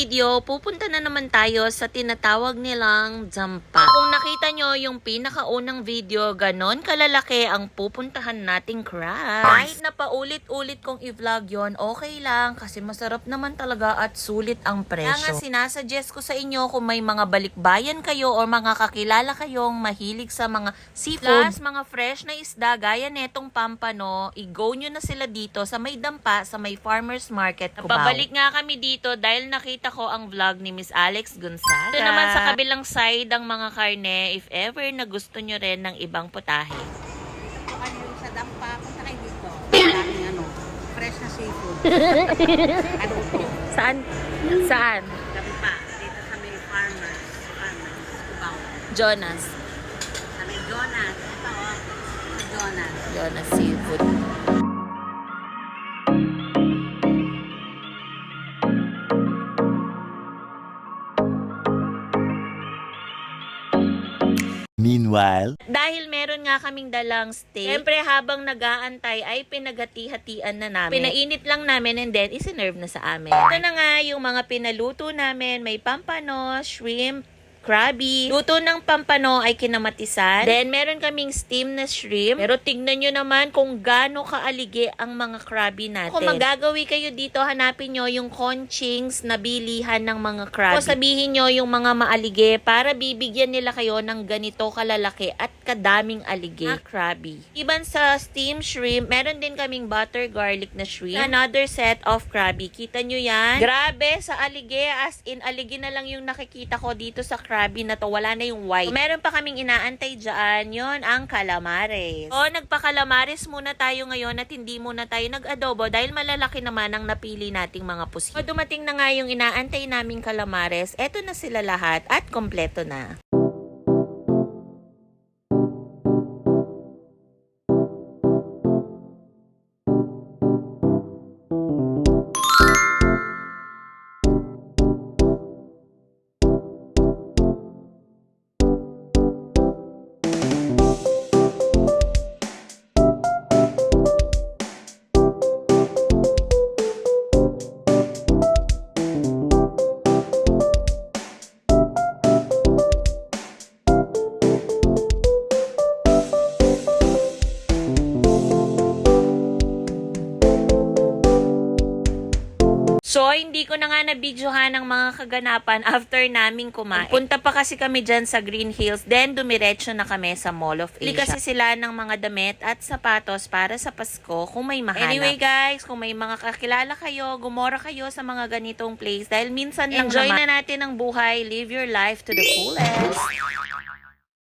video, pupunta na naman tayo sa tinatawag nilang Dampa. Kung nakita nyo yung pinakaunang video, ganon kalalaki ang pupuntahan nating crabs. Kahit na paulit-ulit kong i-vlog yon, okay lang kasi masarap naman talaga at sulit ang presyo. Kaya nga sinasuggest ko sa inyo kung may mga balikbayan kayo o mga kakilala kayong mahilig sa mga seafood, plus mga fresh na isda gaya netong pampano, i-go nyo na sila dito sa may Dampa, sa may farmers market. Pabalik nga kami dito dahil nakita ko ang vlog ni Miss Alex Gonzaga. Ito naman sa kabilang side ang mga karne, if ever na gusto nyo rin ng ibang putahe. Ano yung sa Dampa, punta kayo dito. Maraming fresh na seafood. Ano ito? Saan? Saan? Dampa, dito sa may farmers. Cubao. Jonas. Sa may Jonas. Ito sa Jonas. Jonas Seafood. Meanwhile, Dahil meron nga kaming dalang steak, siyempre habang nag-aantay ay pinaghati-hatian na namin. Pinainit lang namin and then isinerve na sa amin. Ito na nga yung mga pinaluto namin. May pampano, shrimp, Krabi. Luto ng pampano ay kinamatisan. Then, meron kaming steam na shrimp. Pero tignan nyo naman kung gaano kaalige ang mga Krabi natin. Kung magagawi kayo dito, hanapin nyo yung conchings na bilihan ng mga Krabi. O sabihin nyo yung mga maalige para bibigyan nila kayo ng ganito kalalaki at kadaming alige na Krabi. Iban sa steam shrimp, meron din kaming butter garlic na shrimp. Another set of Krabi. Kita nyo yan? Grabe sa alige. As in, alige na lang yung nakikita ko dito sa Krabi na to, wala na yung white. So, meron pa kaming inaantay dyan, yon ang calamares. O, nagpa-calamares muna tayo ngayon at hindi muna tayo nag-adobo dahil malalaki naman ang napili nating mga pusit. O, dumating na nga yung inaantay naming calamares, eto na sila lahat at kompleto na. So, hindi ko na nga nabidyohan ang mga kaganapan after naming kumain. Punta pa kasi kami dyan sa Green Hills, then dumiretso na kami sa Mall of Asia. Bili kasi sila ng mga damit at sapatos para sa Pasko kung may mahanap. Anyway guys, kung may mga kakilala kayo, gumora kayo sa mga ganitong place dahil minsan lang enjoy na natin ang buhay, live your life to the fullest.